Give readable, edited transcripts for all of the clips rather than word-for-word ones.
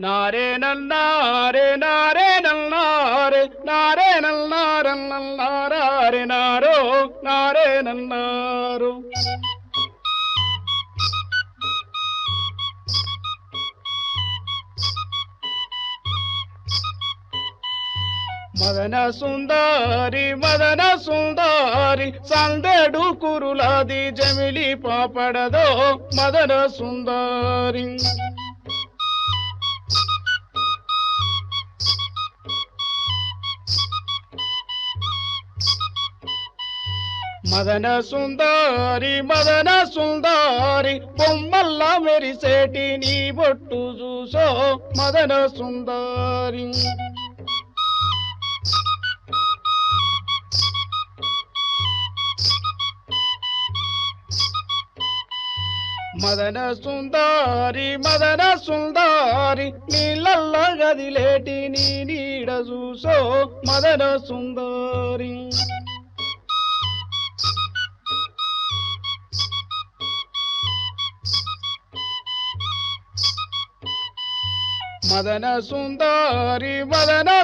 నారే నల్లారే నారే నల్లారే నారే నల్లారన్నారే నారో నారే నల్లారు మదన సుందరి సందడు కురులాది జమిలి పాపడదో మదన సుందరి మదన సుందరి బొమ్మల్లా మెరిసేటి నీ బొట్టు చూసో మదన సుందరి మదన సుందరి నీళ్ళల్ల గదిలేటి నీ నీడ చూసో మదన సుందరి మదన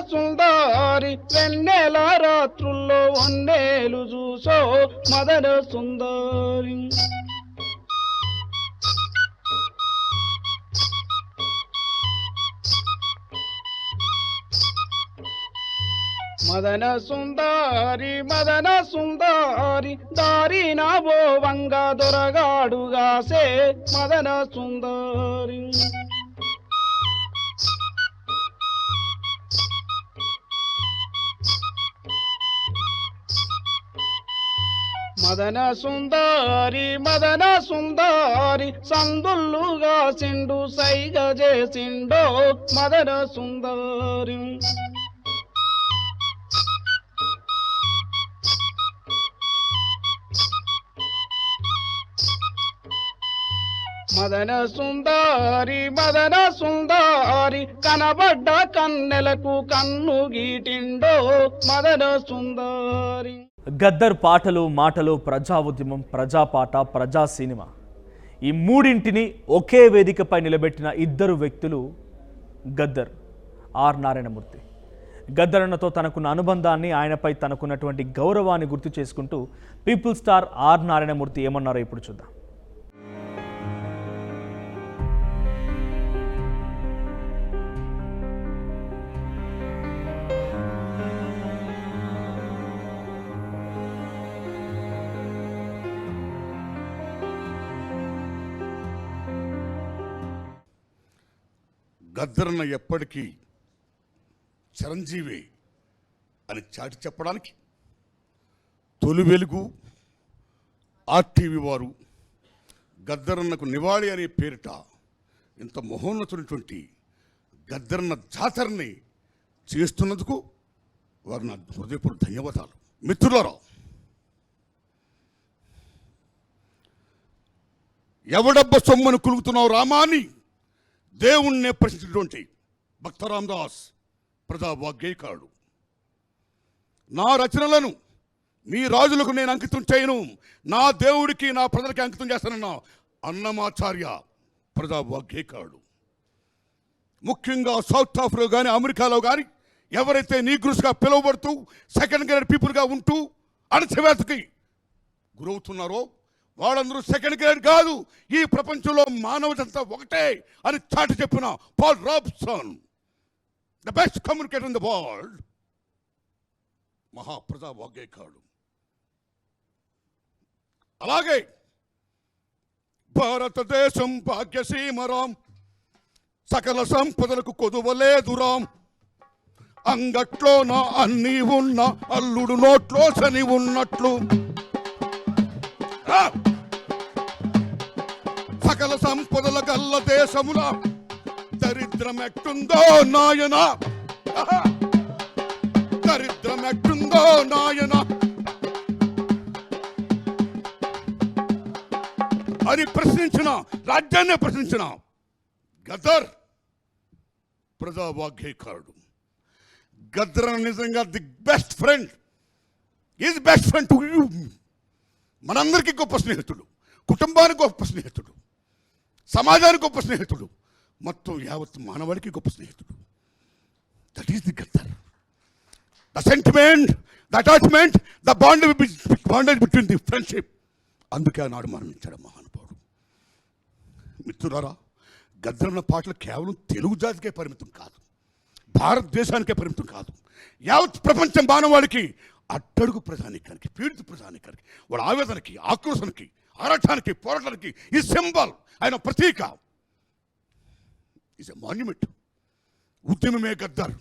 సుందరి వెన్నెల రాత్రుల్లో వన్నేలు చూసో మదన సుందరి మదన సుందరి దారి నా బోవంగ దొరగాడుగాసే మదన సుందరి మదన సుందరి సందుల్లుగా సిండు సైగ చేసిండో మదన సుందరి మదన సుందరి కనబడ్డ కన్నెలకు కన్ను గీటిండో మదన సుందరి. గద్దర్ పాటలు మాటలు ప్రజా ఉద్యమం, ప్రజాపాట, ప్రజా సినిమా ఈ మూడింటిని ఒకే వేదికపై నిలబెట్టిన ఇద్దరు వ్యక్తులు గద్దర్, ఆర్ నారాయణమూర్తి. గద్దర్ అన్నతో తనకున్న అనుబంధాన్ని, ఆయనపై తనకున్నటువంటి గౌరవాన్ని గుర్తు చేసుకుంటూ పీపుల్ స్టార్ ఆర్ నారాయణమూర్తి ఏమన్నారో ఇప్పుడు చూద్దాం. గద్దరన్న ఎప్పటికీ చిరంజీవి అని చాటి చెప్పడానికి తొలి వెలుగు ఆర్టీవీ వారు గద్దరన్నకు నివాళి అనే పేరిట ఇంత మహోన్నతున్నటువంటి గద్దరన్న జాతరని చేస్తున్నందుకు వారు నా హృదయపూర్వక ధన్యవాదాలు. మిత్రులారా, ఎవడబ్బ సొమ్మను కులుగుతున్నావు రామాని దేవుణ్ణే ప్రశ్నించినటువంటి భక్త రామదాస్ ప్రజావాగ్గేయకారుడు. నా రచనలను మీ రాజులకు నేను అంకితం చేయను, నా దేవుడికి నా ప్రజలకి అంకితం చేస్తానన్న అన్నమాచార్య ప్రజావాగ్గేయకారుడు. ముఖ్యంగా సౌత్ ఆఫ్రికా కానీ అమెరికాలో కానీ ఎవరైతే నీగ్రూస్గా పిలువబడుతూ సెకండ్ గ్రేడ్ పీపుల్గా ఉంటూ అణచివేతకి గురవుతున్నారో వాళ్ళందరూ సెకండ్ గ్రేడ్ కాదు, ఈ ప్రపంచంలో మానవతంతా ఒకటే అని చాటి చెప్పిన Paul Robeson, the best communicator in the world, మహాప్రజా వాగ్గేయకారుడు. అలాగే భారతదేశం భాగ్యసీమరాం, సకల సంపదలకు కొదువలేదురాం, అంగట్లో నా అన్నీ ఉన్న అల్లుడు నోట్లో శని ఉన్నట్లు, సకల సంపదల గల్ల దేశముల దరిద్రమెట్టుందో నాయన, దరిద్రమెట్టుందో నాయన అని ప్రశ్నించిన, రాజ్యాన్ని ప్రశ్నించిన గద్దర్ ప్రజావాగ్గేయకారుడు. గద్దర్ నిజంగా the best friend, is best friend to you. మనందరికీ గొప్ప స్నేహితుడు, కుటుంబానికి గొప్ప స్నేహితుడు, సమాజానికి గొప్ప స్నేహితుడు, మొత్తం యావత్ మానవాళికి గొప్ప స్నేహితుడు. That is the Gaddar. The sentiment, the attachment, the bondage between the friendship. అందుకే ఆనాడు మరణించాడు మహానుభావుడు. మిత్రులారా, గద్దరన్న పాటలు కేవలం తెలుగు జాతికే పరిమితం కాదు, భారతదేశానికే పరిమితం కాదు, యావత్ ప్రపంచం మానవాళికి, అట్టడుగు ప్రజానీకానికి, పీడిత ప్రజానీకానికి, వాళ్ళ ఆవేదనకి, ఆక్రోశానికి, ఆరాటానికి, పోరాటానికి ఈ సింబల్, ఆయన ప్రతీక, ఈజ్ ఎ మాన్యుమెంట్. ఉద్యమమే గద్దర్,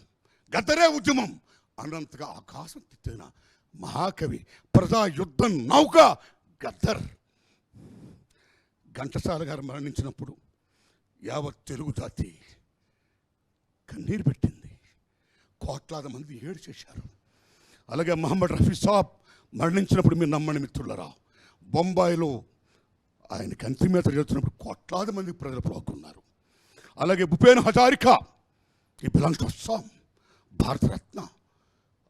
గద్దరే ఉద్యమం అన్నంతగా ఆకాశం తిట్టిన మహాకవి, ప్రజా యుద్ధ నౌక గద్దర్. ఘంటసాల గారు మరణించినప్పుడు యావత్ తెలుగు జాతి కన్నీరు పెట్టింది, కోట్లాది మంది ఏడు చేశారు. అలాగే మహమ్మద్ రఫీ సాబ్ మరణించినప్పుడు మీరు నమ్మని మిత్రులరా, బొంబాయిలో ఆయనకి అంతిమేత జరుగుతున్నప్పుడు కోట్లాది మంది ప్రజలు పాల్గొన్నారు. అలాగే భూపేన్ హజారికా, ఈ బిలాంగ్స్ టు అస్సాం, భారతరత్న,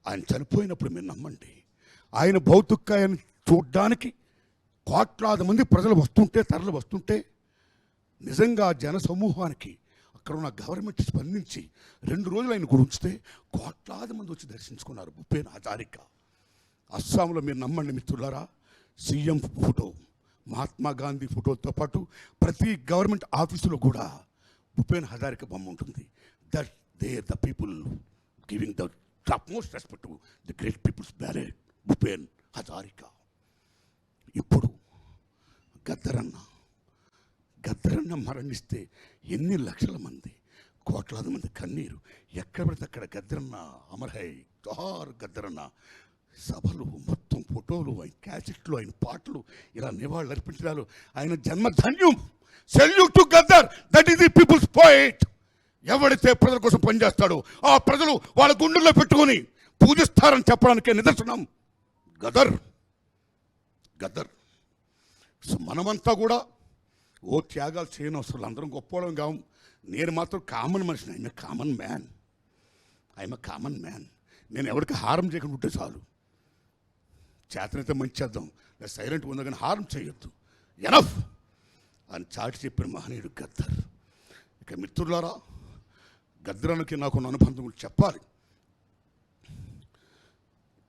ఆయన చనిపోయినప్పుడు మీరు నమ్మండి, ఆయన భౌతికాయాన్ని చూడ్డానికి కోట్లాది మంది ప్రజలు వస్తుంటే, తరలి వస్తుంటే, నిజంగా జన సమూహానికి అక్కడ ఉన్న గవర్నమెంట్ స్పందించి 2 రోజులు ఆయన గురించితే కోట్లాది మంది వచ్చి దర్శించుకున్నారు భూపేన్ హజారికా. అస్సాంలో మీరు నమ్మండి మిత్రులారా, సీఎం ఫోటో, మహాత్మా గాంధీ ఫోటోతో పాటు ప్రతి గవర్నమెంట్ ఆఫీసులో కూడా భూపేన్ హజారికా బొమ్మ ఉంటుంది. That they the people giving the top most respect to the great peoples బ్యారెడ్ భూపేన్ హజారికా. ఇప్పుడు గద్దరన్న మరణిస్తే ఎన్ని లక్షల మంది, కోట్లాది మంది కన్నీరు, ఎక్కడ పడితే అక్కడ గద్దరన్న అమర్హై జోహార్ గద్దరన్న సభలు, మొత్తం ఫోటోలు, ఆయన క్యాసెట్లు, ఆయన పాటలు, ఇలా నివాళులు అర్పించడాలు, ఆయన జన్మధన్యం. Salute to Gaddar, that is the peoples poet. ఎవడైతే ప్రజల కోసం పనిచేస్తాడో ఆ ప్రజలు వాళ్ళ గుండెల్లో పెట్టుకొని పూజిస్తారని చెప్పడానికే నిదర్శనం గద్దర్. సో మనమంతా కూడా ఓ త్యాగాలు చేయని అవసరం, అందరం గొప్పవాళ్ళం కావు. నేను మాత్రం కామన్ మనిషిని, ఐఎమ్ కామన్ మ్యాన్. నేను ఎవరికి హారం చేయకుండా ఉంటే చాలు. చేతనైతే మంచి చేద్దాం, నేను సైలెంట్ ఉందా కానీ హారం చేయొద్దు, ఎనఫ్ అని చాటి చెప్పిన మహనీయుడు గద్దర్. ఇక మిత్రులారా, గద్దరానికి నాకున్న అనుబంధం చెప్పాలి.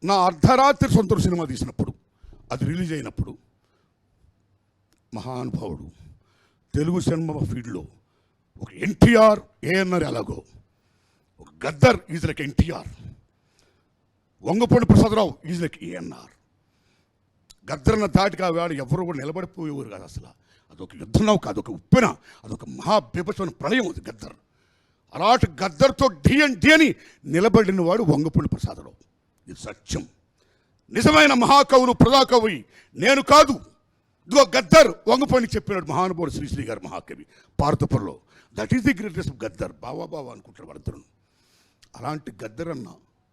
నా అర్ధరాత్రి సొంత సినిమా తీసినప్పుడు, అది రిలీజ్ అయినప్పుడు, మహానుభావుడు తెలుగు సినిమా ఫీల్డ్లో ఒక ఎన్టీఆర్, ఏఎన్ఆర్ ఎలాగో ఒక Gaddar is like NTR, Vangapudi Prasadarao is like ANR. గద్దరన్న దాటిగా వేళ ఎవరు కూడా నిలబడిపోయేవారు కాదు అసలు. అదొక యుద్ధం కాదు, అదొక ఉప్పెన, అదొక మహాబీభత్సమైన ప్రళయం అది గద్దర్. అలాంటి గద్దర్తో డి అని నిలబడిన వాడు వంగపూడి ప్రసాదరావు. ఇది సత్యం. నిజమైన మహాకవులు, ప్రజాకవి నేను కాదు, ఇదిగో గద్దర్ వంగపూడి చెప్పినాడు మహానుభావుడు శ్రీశ్రీ గారు, మహాకవి, పార్తపురలో. That is the greatest Gaddar. బావా అనుకుంటారు వాళ్ళిద్దరు. అలాంటి గద్దర్ అన్న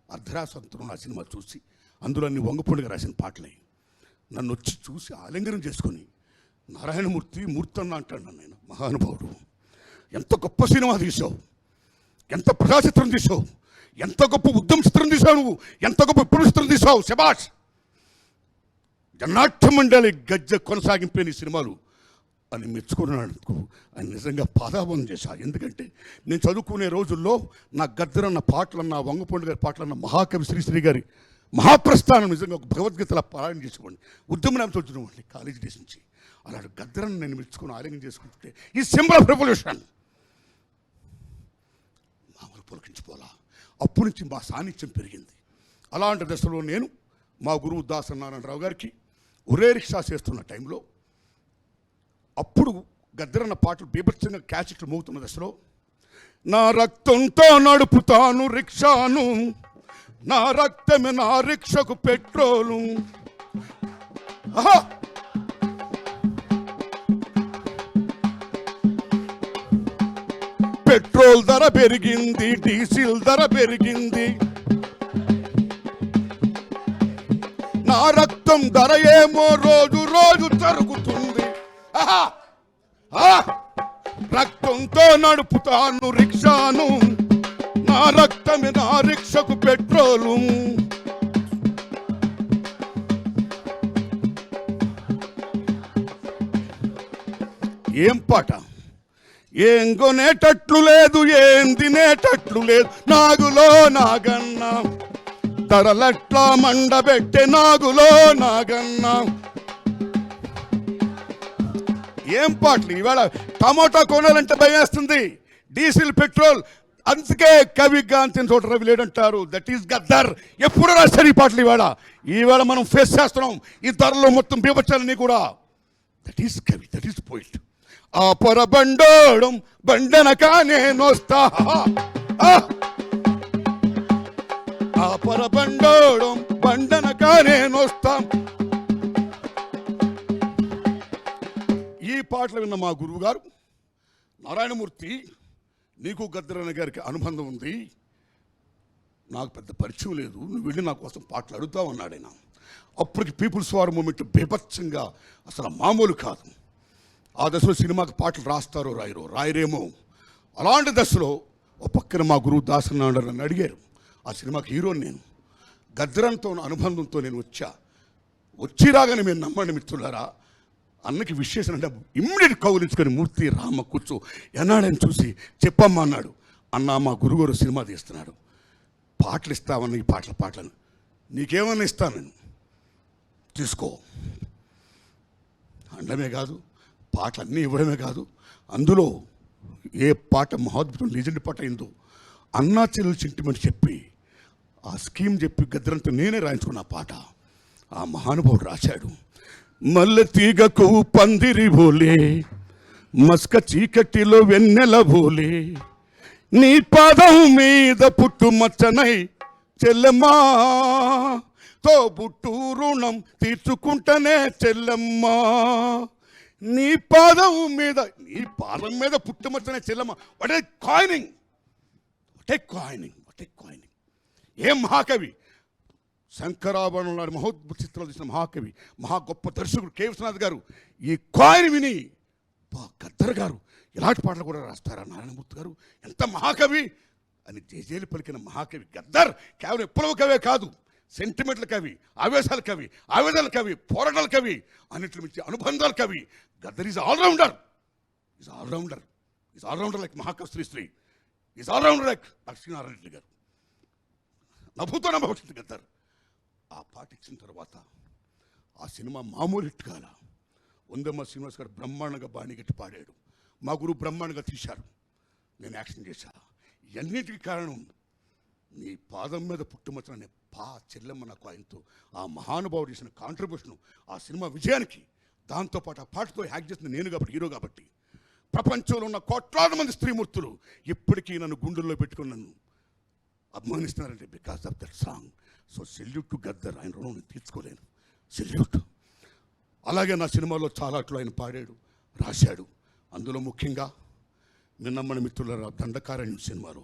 అర్ధరాసంతరం నా సినిమా చూసి, అందులో అన్ని వంగపూడిగా రాసిన పాటలే, నన్ను వచ్చి చూసి ఆలింగనం చేసుకొని నారాయణమూర్తి మూర్తన్న అంటాడు నేను. మహానుభావుడు, ఎంత గొప్ప సినిమా తీసావు, ఎంత ప్రజాచిత్రం తీసావు, ఎంత గొప్ప ఉద్యమ చిత్రం తీసావు నువ్వు, ఎంత గొప్ప విప్లవ చిత్రం తీసావు, శబాష్. జనాట్య మండలి గజ్జ కొనసాగింపే సినిమాలు అని మెచ్చుకున్నాడు. ఆయన నిజంగా పాదాభం చేశా. ఎందుకంటే నేను చదువుకునే రోజుల్లో నా గద్దరన్న పాటలన్న, వంగపూడి గారి పాటలన్న, మహాకవి శ్రీశ్రీ గారి మహాప్రస్థానం నిజంగా ఒక భగవద్గీతలా పారాయణ చేసుకోండి, ఉద్యమనాంతో వచ్చినవ్వండి కాలేజీ డేస్ నుంచి. అలాంటి గద్దరన్న నేను మెచ్చుకుని ఆలింగనం చేసుకుంటుంటే ఈ సింబల్ ఆఫ్ రెవల్యూషన్ మామూలు పులకించిపోలా. అప్పటి నుంచి మా సాన్నిధ్యం పెరిగింది. అలాంటి దశలో నేను మా గురువు దాసనారాయణరావు గారికి ఒరే రిక్షా చేస్తున్న టైంలో, అప్పుడు గద్దరన్న పాటలు బీభత్సంగా క్యాసెట్లు మోగుతున్న దశలో, నా రక్తంతో నడుపుతాను రిక్షాను, నా రక్తమే నా రిక్షకు పెట్రోలు. పెట్రోల్ ధర పెరిగింది, డీజిల్ ధర పెరిగింది, నా రక్తం ధర ఏమో రోజు రోజు తరుగుతుంది. రక్తంతో నడుపుతాను రిక్షాను, నా రక్తమే నా రిక్షకు పెట్రోలు. ఏం పాట, ఏం కొనేటట్లు లేదు, ఏం తినేటట్లు లేదు, నాగులో నాగన్న ధరలట్లా మండబెట్టే నాగులో నాగన్న. ఏం పాటలు ఈవేళ! టమాటా కొనాలంటే భయమేస్తుంది, డీజిల్ పెట్రోల్. అందుకే కవి గాంచిన చోట రవి లేడంటారు. That is Gaddar. ఎప్పుడు రాస్తారు ఈ పాటలు? ఈవేళ మనం ఫేస్ చేస్తున్నాం ఈ ధరలో మొత్తం బీభత్సాలని కూడా. దట్ ఈస్ కవి, దట్ ఈస్ పోయిట్. ఆ పొరబండోడం బండనక నేనొస్తా, ఆ పొరబండోడం బండనక నేనొస్తా. ఈ పాటలు విన్న మా గురువు గారు నారాయణమూర్తి, నీకు గద్దరన్న గారికి అనుబంధం ఉంది, నాకు పెద్ద పరిచయం లేదు, నువ్వు వెళ్ళి నా కోసం పాటలు అడుగుతావు అన్నాడు ఆయన. అప్పటికి పీపుల్స్ వార్ మూమెంట్ బీభత్సంగా అసలు మామూలు కాదు. ఆ దశలో సినిమాకి పాటలు రాస్తారో రాయరేమో. అలాంటి దశలో ఒక పక్కన మా గురువు దాసనాడు నన్ను అడిగారు. ఆ సినిమాకి హీరోని నేను. గద్దరంతో అనుబంధంతో నేను వచ్చి రాగానే మీరు నమ్మండి మిత్రులారా, అన్నకి విశేషం అంటే ఇమ్మీడియట్ కౌలించుకొని మూర్తి రామ కూర్చో ఎన్నాడని చూసి చెప్పమ్మా అన్నాడు. అన్న మా గురుగారు సినిమా తీస్తున్నాడు, పాటలు ఇస్తామన్న ఈ పాటలను నీకేమన్నా ఇస్తాను నేను, తీసుకో అనడమే కాదు, పాటలు అన్నీ ఇవ్వడమే కాదు, అందులో ఏ పాట మహాద్భుతం లీజెండ్ పాట అయిందో అన్నా చెల్లెలు సెంటిమెంట్ చెప్పి ఆ స్కీమ్ చెప్పి గద్దరంతో నేనే రాయించుకున్న పాట ఆ మహానుభావుడు రాశాడు. మల్లె తీగకు పందిరి బోలే, మస్క చీకటిలో వెన్నెల బోలే, నీ పాదం మీద పుట్టుమచ్చనై చెల్లెమ్మా, తోబుట్టు రుణం తీర్చుకుంటనే చెల్లెమ్మా, నీ పాదం మీద పుట్టుమచ్చనే చెల్లెమ్మ. What a coining, what a coining, what a coining. ఏం మహాకవి! శంకరాభరణం లాంటి మహోద్భుత చిత్రాలు తీసిన మహాకవి, మహా గొప్ప దర్శకుడు కె విశ్వనాథ్ గారు ఈ కాయిన్ విని గద్దర్ గారు ఇలాంటి పాటలు కూడా రాస్తారా నారాయణమూర్తి గారు, ఎంత మహాకవి అని జేజేలు పలికిన మహాకవి గద్దర్. కేవలం విప్లవ కవే కాదు, సెంటిమెంట్ల కవి, ఆవేశాల కవి, ఆవేదనల కవి, పోరాటాల కవి, అన్నింటి మించి అనుబంధాల కవి. Gaddar is all-rounder, is all-rounder, is all-rounder like మహాకవి Sri Sri, is all-rounder like Lakshminarayana Reddy గారు. నభూతో నమ్మబడుతుంది గద్దర్. ఆ పాట ఇచ్చిన తర్వాత ఆ సినిమా మామూలు హిట్ కాల. వందమ్మ శ్రీనివాస్ గారు బ్రహ్మాండంగా బాణిగట్టి పాడాడు, మా గురువు బ్రహ్మాండంగా తీశారు, నేను యాక్షన్ చేశా. ఇవన్నిటికీ కారణం నీ పాదం మీద పుట్టుమచ్చనే చెల్లెమ్మ నాకు ఆయనతో ఆ మహానుభావుడు చేసిన కాంట్రిబ్యూషన్ ఆ సినిమా విజయానికి. దాంతోపాటు ఆ పాటతో యాక్ట్ చేసిన నేను కాబట్టి, హీరో కాబట్టి, ప్రపంచంలో ఉన్న కోట్లాది మంది స్త్రీమూర్తులు ఇప్పటికీ నన్ను గుండెల్లో పెట్టుకుని నన్ను అభిమానిస్తున్నారంటే because of that song. So salute to Gaddar, ఆయన రుణం నేను తీర్చుకోలేను, సెల్యూట్. అలాగే నా సినిమాలో చాలా అట్లు ఆయన పాడాడు, రాశాడు. అందులో ముఖ్యంగా నిన్నమ్మని మిత్రుల దండకారణ్యం సినిమాలో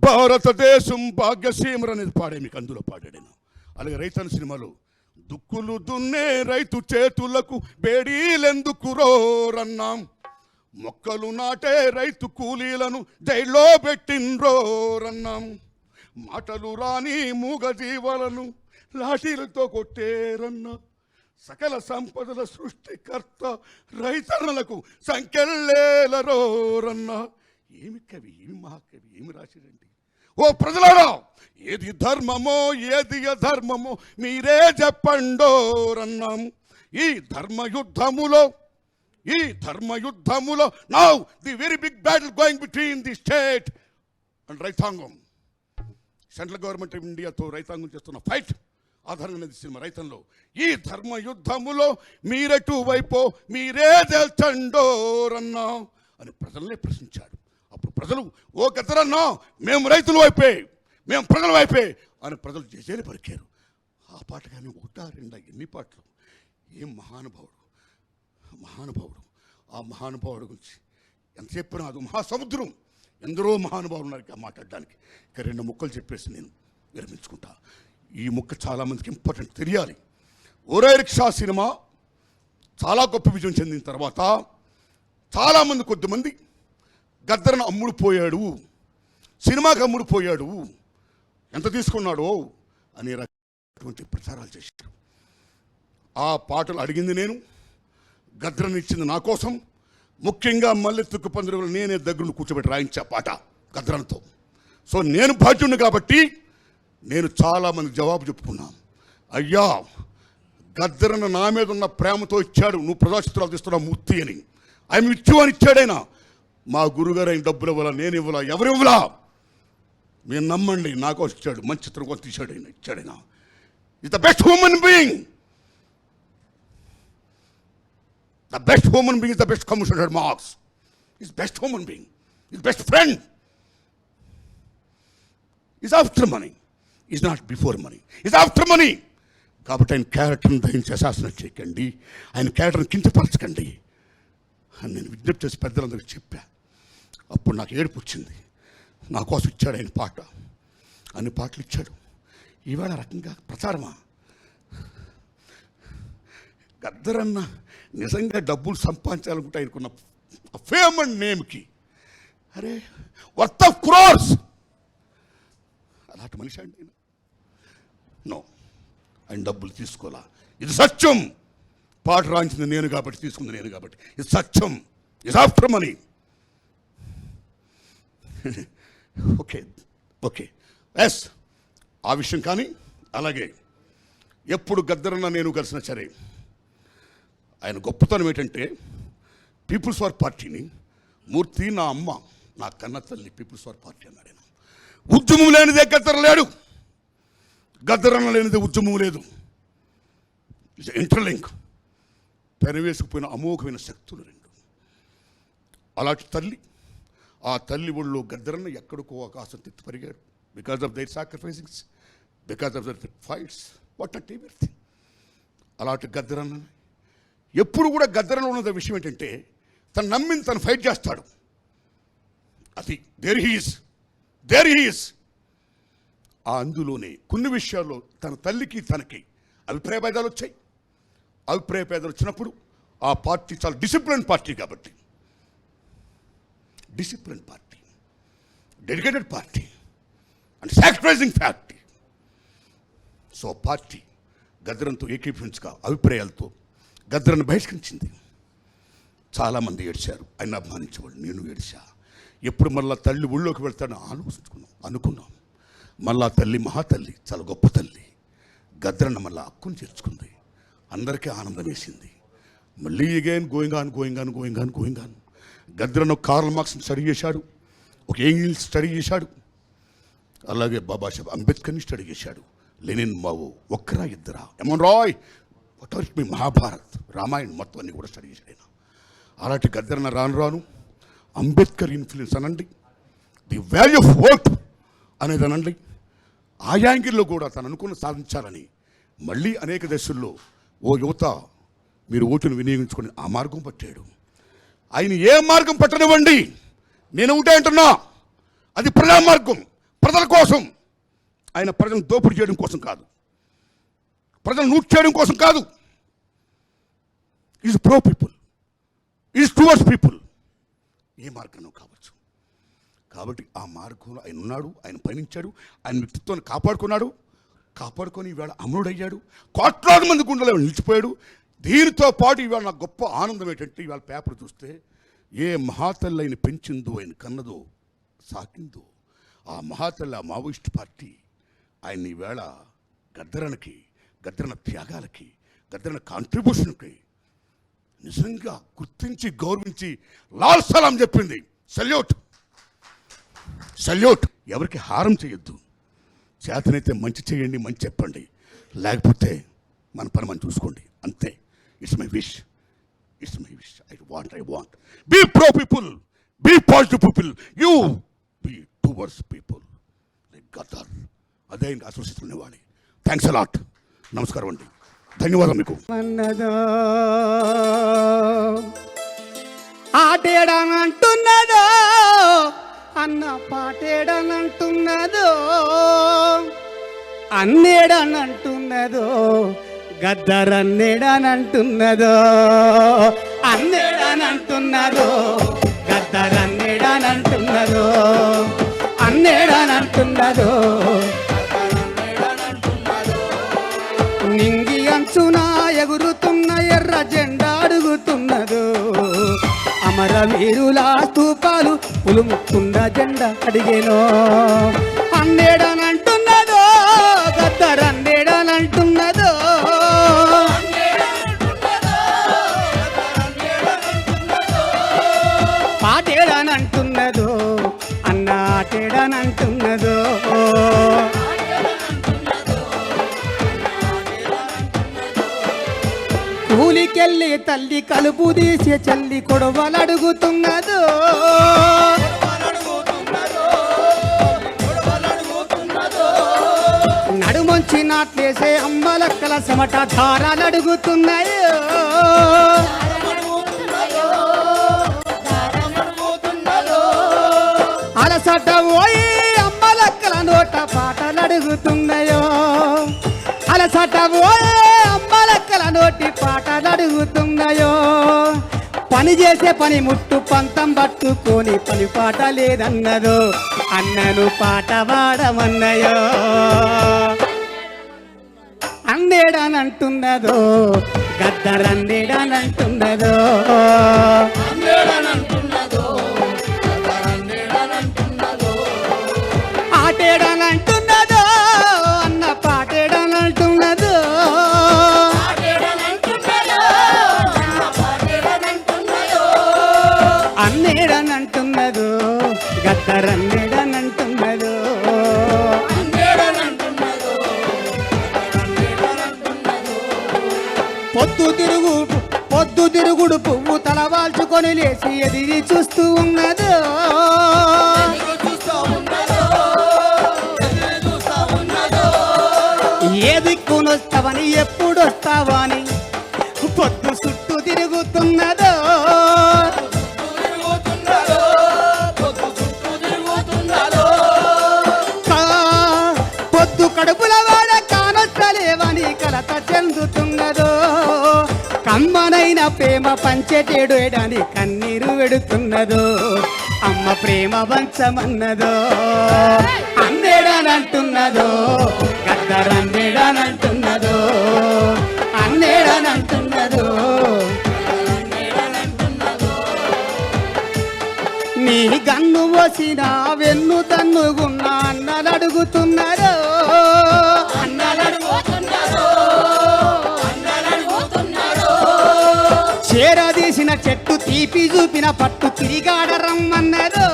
భారతదేశం భాగ్యసీమర అనేది పాడే మీకు అందులో పాడాడు. అలాగే రైతన్న సినిమాలో దుక్కులు దున్నే రైతు చేతులకు బేడీలెందుకు రోరన్నాం, మొక్కలు నాటే రైతు కూలీలను జైల్లో పెట్టిన్రోరన్నాం, మాటలు రాని మూగజీవాలను లాఠీలతో కొట్టేరన్నా, సకల సంపదల సృష్టికర్త రైతన్నలకు సంఖ్యలేలరోరన్నా. ఏమి కవి, ఏమి మహాకవి, ఏమి రాశాడండి! ఓ ప్రజలారా, ఏది ధర్మమో ఏది అధర్మమో మీరే చెప్పండోరన్నాం. ఈ ధర్మయుద్ధములో now the very big battle going between the state and రైతాంగం. సెంట్రల్ గవర్నమెంట్ ఆఫ్ ఇండియాతో రైతాంగం చేస్తున్న ఫైట్ ఆధారంగా సినిమా రైతంలో. ఈ ధర్మ యుద్ధములో మీరెటు వైపో మీరే తేల్చండోరన్నా అని ప్రజల్నే ప్రశ్నించాడు. అప్పుడు ప్రజలు, ఓ గద్దరన్నా, మేము రైతుల వైపే, మేము ప్రజల వైపే అని ప్రజలు జేజేలు పలికారు. ఆ పాట కానీ ఒకటా రెండా ఎన్ని పాటలు! ఏం మహానుభావుడు! ఆ మహానుభావుడు గురించి ఎంత చెప్పినా అది మహాసముద్రం. ఎందరో మహానుభావులు ఉన్నారు మాట్లాడడానికి. ఇక రెండు ముక్కలు చెప్పేసి నేను విరమించుకుంటా. ఈ ముక్క చాలామందికి ఇంపార్టెంట్ తెలియాలి. ఓరై రిక్షా సినిమా చాలా గొప్ప విజయం చెందిన తర్వాత చాలామంది, కొద్దిమంది గద్దరను అమ్ముడుపోయాడు, సినిమాకి అమ్ముడుపోయాడు, ఎంత తీసుకున్నాడో అనే రకమైనటువంటి ప్రచారాలు చేశారు. ఆ పాటలు అడిగింది నేను, గద్దరను ఇచ్చింది నా కోసం, ముఖ్యంగా మల్లెత్తుకు పందిరులు నేనే దగ్గర కూర్చోబెట్టి రాయించా పాట గద్దరంతో. సో నేను బాధ్యుడిని కాబట్టి నేను చాలామంది జవాబు చెప్పుకున్నాను. అయ్యా, గద్దరన్న నా మీద ఉన్న ప్రేమతో ఇచ్చాడు, నువ్వు ప్రజాచిత్రాలు తీస్తున్నా మూర్తి అని. ఆయన ఇచ్చు అని ఇచ్చాడైనా. మా గురుగారు ఆయన డబ్బులు ఇవ్వాలా, నేను ఇవ్వాలా, ఎవరు ఇవ్వాలా? మీరు నమ్మండి, నాకోసం ఇచ్చాడు. మంచి చిత్రం కోసం తీశాడు ఆయన, ఇచ్చాడైనా. Is the best human being. The best human being is the best commissioner Marx. He's best human being. He's best friend. He's after money. He's not before money. He's after money. కాబట్టి ఆయన క్యారెక్టర్ని దయించి అశాసనం చేయకండి, ఆయన క్యారెక్టర్ని కించపరచకండి అని నేను విజ్ఞప్తి చేసి పెద్దలందరికీ చెప్పా. అప్పుడు నాకు ఏడుపు వచ్చింది. నా కోసం ఇచ్చాడు ఆయన పాట, అన్ని పాటలు ఇచ్చాడు. ఈవేళ రకంగా ప్రచారమా? గద్దరన్న నిజంగా డబ్బులు సంపాదించాలనుకుంటే ఆయనకున్న ఫేమ్ అండ్ నేమ్కి అరే వర్త్ ఆఫ్ క్రోర్స్ అలాంటి మనిషి అండి. నో, ఆయన డబ్బులు తీసుకోవాలా, ఇది సత్యం. పాట రాయించింది నేను కాబట్టి, తీసుకుంది నేను కాబట్టి, ఇది సత్యం. Is after money. Okay okay yes, ఆ విషయం. కానీ అలాగే ఎప్పుడు గద్దరన్న నేను కలిసిన సరే, ఆయన గొప్పతనం ఏంటంటే పీపుల్స్ వార్ పార్టీని, మూర్తి నా అమ్మ, నా కన్న తల్లి పీపుల్స్ వార్ పార్టీ అన్నాడు ఆయన. ఉద్యమం లేనిదే గద్దర లేడు, గద్దరన్న లేనిదే ఉద్యమం లేదు. It's interlink. పెనవేసుకుపోయిన అమోఘమైన శక్తులు రెండు. అలాంటి తల్లి, ఆ తల్లి ఒళ్ళో గద్దరన్న ఎక్కడికో ఆకాశం తెచ్చి పరిగాడు. Because of their sacrificings, because of their fights, what at everything. అలాంటి గద్దరన్న ఎప్పుడు కూడా గద్దరలో ఉన్న విషయం ఏంటంటే తను నమ్మింది తను ఫైట్ చేస్తాడు. అది దేర్ హీస్. ఆ అందులోనే కొన్ని విషయాల్లో తన తల్లికి తనకి అభిప్రాయ భేదాలు వచ్చాయి. అభిప్రాయ భేదాలు వచ్చినప్పుడు ఆ పార్టీ చాలా డిసిప్లిన్ పార్టీ కాబట్టి, discipline party, dedicated party and sacrificing party. So party గద్దరంతో ఏకీభవించగా అభిప్రాయాలతో గద్దరను బహిష్కరించింది. చాలామంది ఏడ్చారు, ఆయన అభిమానించేవాళ్ళు. నేను ఏడ్చా. ఎప్పుడు మళ్ళా తల్లి ఊళ్ళోకి వెళ్తానని అనుకున్నాం. మళ్ళా తల్లి మహాతల్లి, చాలా గొప్ప తల్లి, గద్దరన్న మళ్ళా హక్కును చేర్చుకుంది. అందరికీ ఆనందం వేసింది. మళ్ళీ అగైన్ గోయింగ్ ఆన్. గద్దరన్న కార్ల్ మార్క్స్ని స్టడీ చేశాడు, ఒక ఎంగిల్స్ స్టడీ చేశాడు, అలాగే బాబాసాహెబ్ అంబేద్కర్ని స్టడీ చేశాడు, లెనిన్, మావో, ఒక్కరా ఇద్దరా, ఎమన్ రాయ్, మీ మహాభారత్, రామాయణం మొత్తం అన్ని కూడా స్టడీ చేశాడు ఆయన. అలాంటి గద్దరన్న రాను అంబేద్కర్ ఇన్ఫ్లుయెన్స్ అనండి, ది వాల్యూ ఆఫ్ ఓట్ అనేది అనండి, ఆ యాంగిల్లో కూడా తను అనుకున్న సాధించాలని మళ్ళీ అనేక దశల్లో ఓ యువత మీరు ఓటును వినియోగించుకొని ఆ మార్గం పట్టాడు. ఆయన ఏ మార్గం పట్టనివ్వండి, నేను ఒకటే అంటున్నా, అది ప్రజా మార్గం, ప్రజల కోసం. ఆయన ప్రజలను దోపిడీ చేయడం కోసం కాదు, ప్రజలను నూట్ చేయడం కోసం కాదు. Is pro people, is towards people. ఏ మార్గంలో కావచ్చు. కాబట్టి ఆ మార్గంలో ఆయన ఉన్నాడు, ఆయన పయనించాడు, ఆయన వ్యక్తిత్వాన్ని కాపాడుకొని ఇవాళ అమరుడయ్యాడు. కోట్లాది మంది గుండెలో నిలిచిపోయాడు. దీనితో పాటు ఇవాళ నాకు గొప్ప ఆనందం ఏంటంటే, ఇవాళ పేపర్ చూస్తే ఏ మహాతల్లి ఆయన పెంచిందో, ఆయన కన్నదో, సాకిందో, ఆ మహాతల్లి, ఆ మావోయిస్ట్ పార్టీ ఆయన్ని ఈవేళ గద్దరన్న త్యాగాలకి, గద్దరన్న కాంట్రిబ్యూషన్కి నిజంగా గుర్తించి గౌరవించి లాల్ సలాం చెప్పింది. సల్యూట్. ఎవరికి హారం చేయొద్దు, చేతనైతే మంచి చేయండి, మంచి చెప్పండి, లేకపోతే మన పని మనం చూసుకోండి, అంతే. It's my wish. I want be pro people, be positive people, you be towards people like Gaddar. అదే ఆశీర్వదిస్తున్నవాడి. Thanks a lot. నమస్కారం అండి, ధన్యవాదం మీకు. ఆటేడనంటున్నదో అన్న పాటేడనంటున్నదో, అన్నేడనంటున్నదో గద్దరన్నేడనంటున్నదో, అన్నేడనంటున్నదో గద్దరన్నేడనంటున్నదో, అన్నేడనంటున్నదో నింగి అంచున ఎగురుతున్న ఎర్ర జెండా అడుగుతున్నదో, అమర వీరుల స్తూపాలు పులుముకున్న జెండా అడిగేనో అన్నేడనంటున్నదో గద్దర్ అన్నేడనంటున్నదో పాటేడనంటున్నదో అన్న ఆటేడనంటున్నదో కూలికెళ్ళి తల్లి కలుపు తీసి చల్లి కొడవలడుగుతున్నదో నడుమొంచి నాట్లేసే అమ్మలక్కల చెమట ధారాలడుగుతున్నాయో అలసట పోయి అమ్మలక్కల నోట పాటలడుగుతున్నాయో అలసట పోయి అమ్మలక్కల నోటి పాటలడుగుతున్నాయో పని చేసే పని ముట్టు పంతం పట్టుకొని పని పాట లేదన్నదో అన్నను పాట పాడమన్నయో అన్నేడనంటున్నదో గద్దర్ అన్నేడనంటున్నదో ఆటేడనంటున్నదో అన్న పాటేడనంటున్నదో అన్నేడనంటున్నదో గద్దర్ అన్నేడనంటున్నదో పొద్దు తిరుగుడు పువ్వు తలవాల్చుకొని లేచి ఎదిరి చూస్తూ ఉన్నదో ఏ దిక్కునొస్తావని ఎప్పుడొస్తావని పొద్దు చుట్టూ తిరుగుతున్నదో పొద్దు కడుపుల వాడ కానొస్తలేవని కలత చెందుతున్నదో కమ్మనైన ప్రేమ పంచెటేడని కన్నీరు వెడుతున్నదో అమ్మ ప్రేమ వంచమన్నదో అన్నేడనంటున్నదో గద్దర్ అన్నేడనంటున్నదో అన్నేడనంటున్నదో నీ గన్ను వసిన వెన్ను తన్నుగున్న అన్నలడుగుతున్నారో చేరదీసిన చెట్టు తీపి చూపిన పట్టు తిరిగాడ రమ్మన్నదో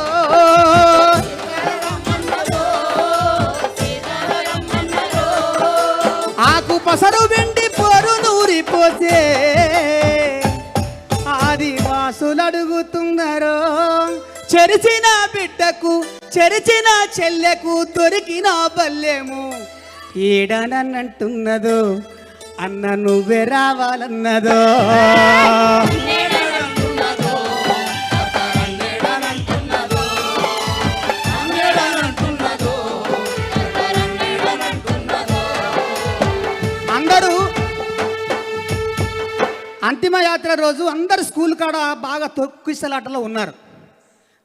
ఆకు పసరు వెండి పోరు నూరిపోతే ఆదివాసులడుగుతున్నారో చెరిచిన బిడ్డకు చెరిచిన చెల్లెకు దొరికిన బల్లెము ఏడనంటున్నదో అన్న నువ్వే రావాలన్నదో అందరూ అంతిమయాత్ర రోజు అందరు స్కూల్ కాడ బాగా తొక్కిసలాటలో ఉన్నారు.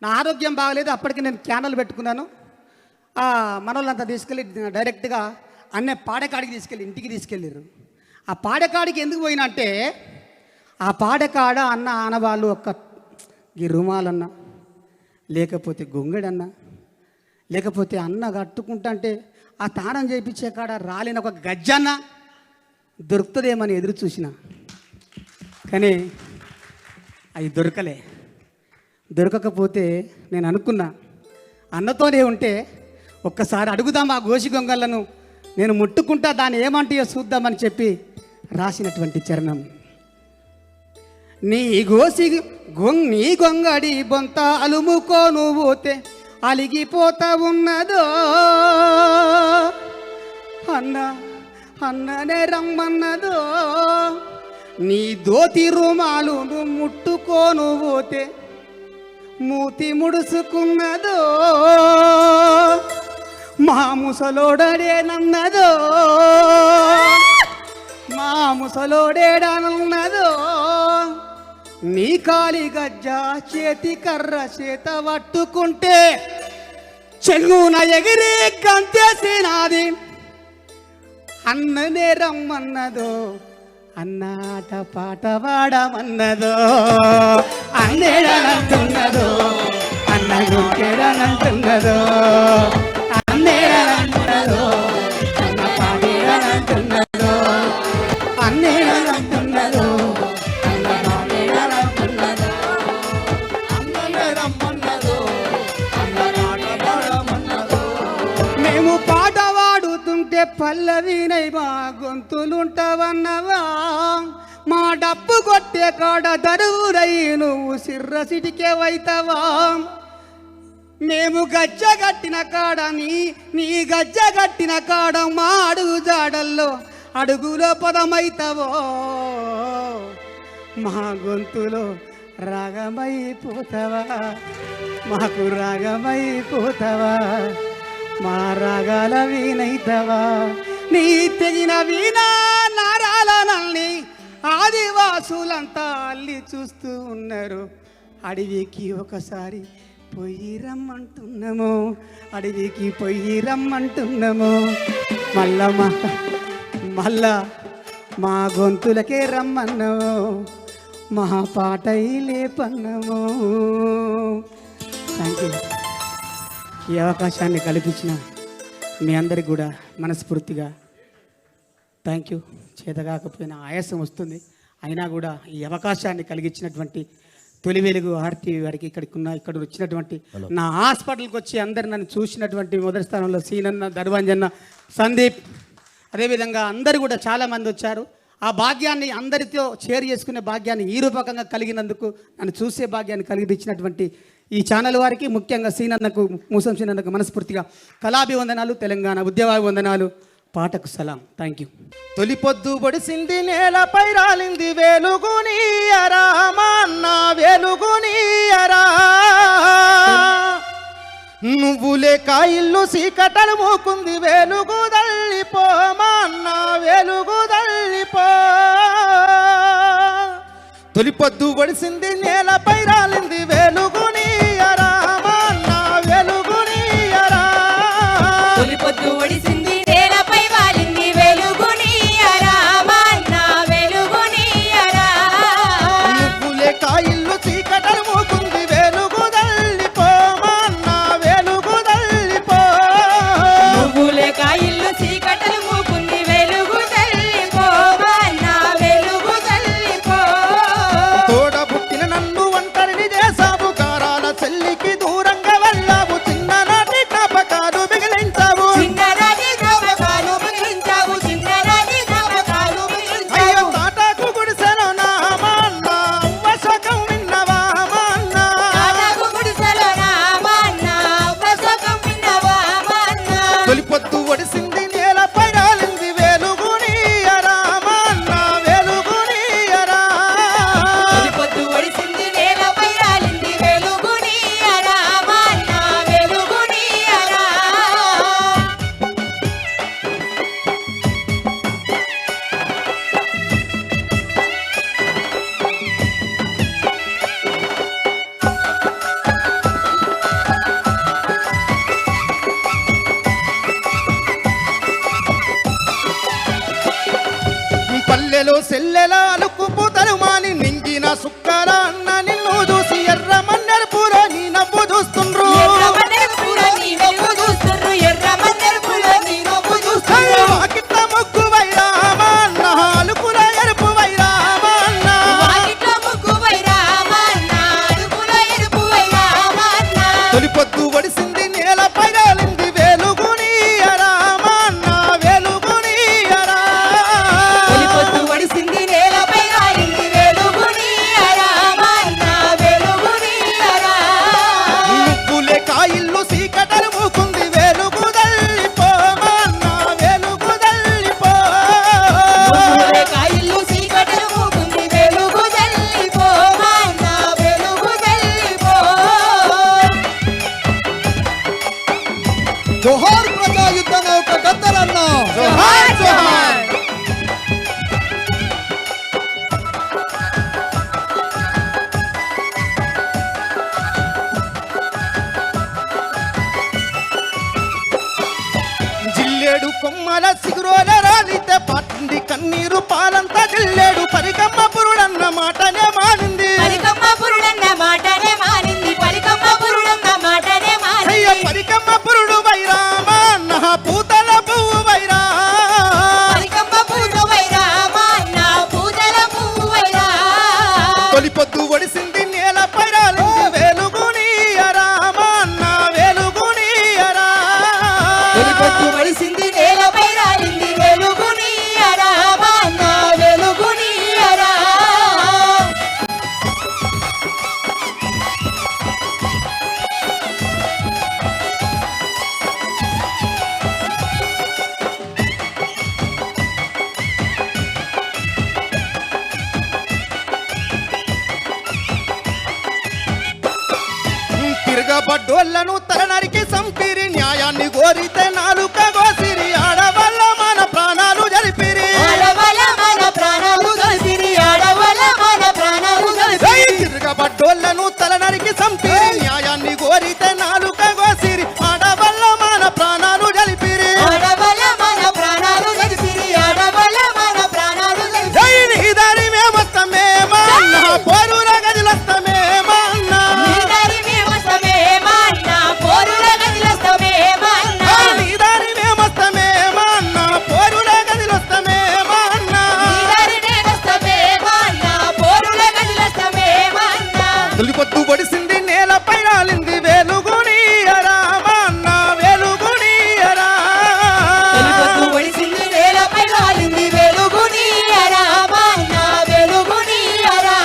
నా ఆరోగ్యం బాగలేదు, అప్పటికి నేను క్యానల్ పెట్టుకున్నాను. మనోళ్ళంతా తీసుకెళ్ళి డైరెక్ట్గా అన్నే పాడకాడికి తీసుకెళ్ళి ఇంటికి తీసుకెళ్ళారు. ఆ పాడకాడికి ఎందుకు పోయినా అంటే ఆ పాడకాడ అన్న ఆనవాళ్ళు ఒక్క ఈ రుమాలన్న, లేకపోతే గొంగడన్న, లేకపోతే అన్న కట్టుకుంటా అంటే ఆ తానం చేయించే కాడ రాలిన ఒక గజ్జన్న దొరుకుతుందేమని ఎదురు చూసిన, కానీ అవి దొరకకపోతే నేను అనుకున్నా అన్నతోనే ఉంటే ఒక్కసారి అడుగుదాం ఆ గోసి గొంగళ్ళను, నేను ముట్టుకుంటా దాన్ని ఏమంటాయో చూద్దామని చెప్పి రాసినటువంటి చరణం. నీ గొంగడి బొంత అలుముకోను పోతే అలిగిపోతా ఉన్నదో అన్ననే రమ్మన్నదో, నీ దోతి రుమాలు ముట్టుకోను పోతే మూతి ముడుసుకున్నదో, మా ముసలోడేనన్నదో, మా ముసలోడేడనన్నదో, నీ కాలి గజ్జ చేతి కర్ర చేత పట్టుకుంటే చెంగున ఎగిరి గంతేసినాది అన్ననే రమ్మన్నదో, అన్నాట పాట పాడమన్నదో అన్నేడనంటున్నదో అన్న గుంటెడనంటున్నదో అన్నేడనంటున్నదో అన్న పాడేడనంటున్నదో అన్నేడనంటున్నదో అన్న పాడేడనంటున్నదో అన్ననే రమ్మన్నదో అన్న పాట పాడమన్నదో మేము పాట పాడుతుంటే పల్లవినై మా గొంతులుంటావన్నవా మా డప్పు కొట్టే కాడ దరువురై నువ్వు సిర్ర సిటికే వైతవా మేము గజ్జ కట్టిన కాడ నీ గజ్జ కట్టిన కాడ మా అడుగు జాడల్లో అడుగులో పదమైతవో మా గొంతులో రాగమైపోతావా మాకు రాగమైపోతావా మా రాగాల వీణైతవా నీ తెగిన వీణా నారాల నల్ని ఆదివాసులంతా అల్లి చూస్తూ ఉన్నారు అడవికి ఒకసారి పొయ్యి రమ్మంటున్నాము అడవికి పొయ్యి రమ్మంటున్నాము మళ్ళా మా గొంతులకే రమ్మన్నాము మా పాట లేపన్నాము. Thank you. ఈ అవకాశాన్ని కల్పించిన మీ అందరికి కూడా మనస్ఫూర్తిగా థ్యాంక్ యూ. చేతగాకపోయినా ఆయాసం వస్తుంది, అయినా కూడా ఈ అవకాశాన్ని కలిగించినటువంటి తొలి వెలుగు ఆర్టీవీ వారికి ఇక్కడ వచ్చినటువంటి నా హాస్పిటల్కి వచ్చి అందరు నన్ను చూసినటువంటి మొదటి స్థానంలో సీనన్న, దర్వాంజన్న, సందీప్, అదేవిధంగా అందరూ కూడా చాలామంది వచ్చారు. ఆ భాగ్యాన్ని అందరితో షేర్ చేసుకునే భాగ్యాన్ని ఈ రూపకంగా కలిగినందుకు, నన్ను చూసే భాగ్యాన్ని కలిగించినటువంటి ఈ ఛానల్ వారికి, ముఖ్యంగా సీనన్నకు, మూసం సీనన్నకు మనస్ఫూర్తిగా కళాభివందనాలు, తెలంగాణ ఉద్యమాభివందనాలు, పాటకు సలాం. Thank you. తొలి పొద్దు పొడిసింది నేలపై రాలింది వెలుగునీయరా మా అన్న వెలుగునీయరా, నువ్వు లేక ఇల్లు సీకటలు మూకుంది వెలుగు దల్లిపో మా అన్న వెలుగు దల్లిపో. తొలి పొద్దు పొడిసింది నేలపై రాలింది వెలుగునీయరా మా అన్న వెలుగునీయరా, తొలి పొద్దు ఒడిసింది నేలపై వాలింది వెలుగునీయరా మా అన్న వెలుగునీయరా, నువ్వు లేక ఇల్లు చీకటలు మూకుంది వెలుగు దల్లిపో మా అన్న వెలుగు దల్లిపో. నువ్వు లేక ఇల్లు చీకటలు మూకుంది వెలుగు తల్లిపో మా అన్న వెలుగు తల్లిపో. తోడ పుట్టిన నన్ను ఒంటరిని చేసావు, కారాల చెల్లికి దూరంగా వెళ్ళావు, చిన్ననాటి జ్ఞాపకాలు మిగిలించావు, చిన్ననాటి జ్ఞాపకాలు మిగిలించావు, చిన్ననాటి జ్ఞాపకాలు అయ్యో మిగిలించావు. తాటాకు గుడిసెలో నా మా అన్న అవ్వశకం విన్నవా మా అన్న, తాటాకు గుడిసెలో నా మా అన్న అవ్వశకం విన్నవా మా అన్న. తొలి పొద్దు ఒడిసింది నేలపై రాలింది వెలుగునీయరా మా అన్న వెలుగునీయరా, తొలి పొద్దు ఒడిసింది నేలపై రాలింది వెలుగునీయరా మా అన్న వెలుగునీయరా. పల్లెలో సెల్లెల అలుకుపు తరుమాని నింగిన సుక్కల అన్న నిన్ను చూసి ఎర్ర మన్నెరుపులో నీ నవ్వు చూస్తుండ్రు, ఎర్రమన్నెరుపులో నీ నవ్వు చూస్తుర్రు, ఎర్రమన్నెరుపులో నీ నవ్వు చూస్తుర్రు. వాకిట్ల ముగ్గు వైరా మా అన్న అలుకుల ఎరుపు వైరా మా అన్న, వాకిట్లో ముగ్గువైరా మా అన్న, అడుగులో ఎరుపువైరా మా అన్న. తొలి పొద్దు ఒడిసింది నేలపై రాలింది వెలుగునీయరా మా అన్న వెలుగునీయరా, తొలి పొద్దు ఒడిసింది నేలపై రాలింది వెలుగునీయరా మా అన్న వెలుగునీయరా. నువ్వు లేక ఇల్లు సీకటలు మూకుంది వెలుగు దల్లిపో మా అన్న వెలుగు దల్లిపో. నువ్వు లేక ఇల్లు చీకటలు మూకుంది వెలుగు తల్లిపో మా అన్న వెలుగు తల్లిపో. జోహార్ ప్రజా యుద్ధ నౌక గద్దరన్న, జోహార్ జోహార్. ఏడు కొమ్మల సిగురోల రాలితే పట్టింది కన్నీరు పాలంతా జిల్లేడు పరికమ్మ పురుడన్న మాటనే మానింది పరికమ్మ పురుడన్న మాటనే మారింది పరికమ్మ పురుడన్న మాటనే అయ్య మారింది పరికమ్మ పురుడు వైరామా అన్న పూతల పువ్వు వైరా పరికమ్మ పూజ వైరామా నా పూజల పువ్వు వైరా తొలి పొద్దు ఒడిసింది నేల పైరాలింది వెలుగునీయరామా అన్న వెలుగునీయరా వెలుగొట్టు వడిసింది నేలపై రాలింది వెలుగునీయరా నా వెలుగునీయరా తిరగబడ్డోళ్లను తలనరికి సంపిరి న్యాయాన్ని కోరితే నాలుక గోసిరి ఆడవల్ల మన ప్రాణాలు జరిపిరి ఆడవల మన ప్రాణాలు కలిసిరి ఆడవల మన ప్రాణాలు కలిసిరి తిరగబడ్డోళ్లను తలనరికి సంపిరి న్యాయాన్ని కోరితే నాలుక గోసిరి ఆడవల్ల మన ప్రాణాలు జరిపిరి ఆడవల మన ప్రాణాలు కలిసిరి ఆడవల మన ప్రాణాలు కలిసిరి జై నీ దారి మేమొస్తమే మా అన్న పోరుల గదిలొస్తమే మా అన్న నీ దారి మేమొస్తమే మా అన్న పోరుల గదిలొస్తమే మా అన్న నీ దారి మేమొస్తమే మా అన్న పోరుల గదిలొస్తమే మా అన్న నీ దారి మేమొస్తమే మా అన్న పోరుల గదిలొస్తమే మా అన్న తొలి పొద్దు ఒడిసింది నేల పైరాలింది వెలుగునీయరా మా అన్న వెలుగునీయరా వెలుగొట్టు వడిసింది నేలపై రాలింది వెలుగునీయరా మా అన్న వెలుగునీయరా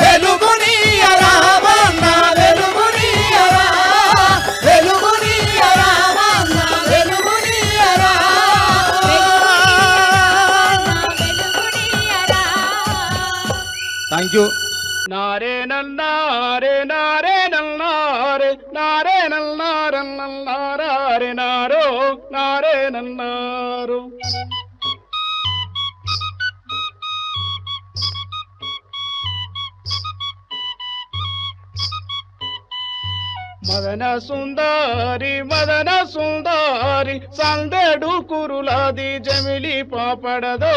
వెలుగునీయరా మా అన్న వెలుగునీయరా వెలుగునీయరా మా అన్న వెలుగునీయరా వెలుగునీయరా థ్యాంక్ యూ నారే నల్లారే నారే నల్లారే నారే నల్లారే నల్లారే నారో నారే నల్లారు మదన సుందారి సందడు కురులాది జమిలి పాపడదో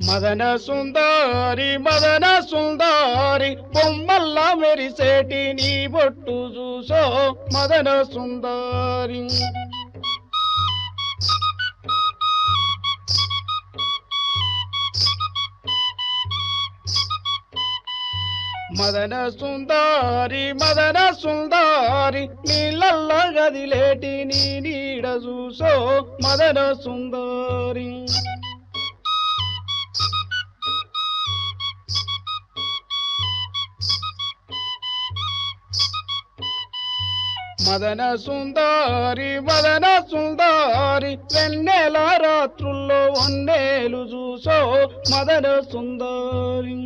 మదన సుందారి మదన సుందారి బొమ్మల్లా మెరిసేటి నీ బొట్టు చూసో మదన సుందారి మదన సుందారి నీళ్ళల్ల గదిలేటి నీ నీడ చూసో మదన సుందారి మదన సుందారి వెన్నెల రాత్రుల్లో వన్నేలు చూసో మదన సుందారి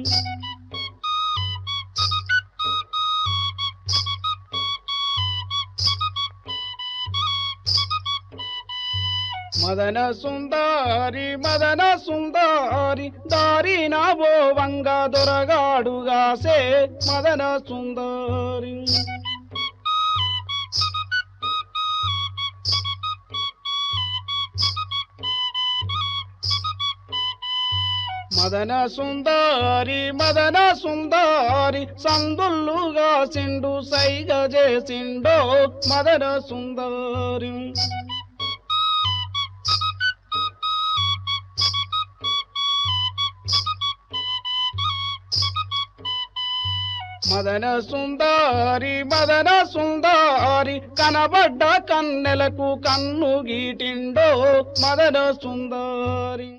మదన సుందారి దారి నా బోవంగా దొరగాడుగాసే మదన సుందారి మదన సుందారి సందుల్లుగా సిండు సైగ చేసిండో మదన సుందారి మదన సుందారి కనబడ్డ కన్నెలకు కన్ను గీటిండో మదన సుందారి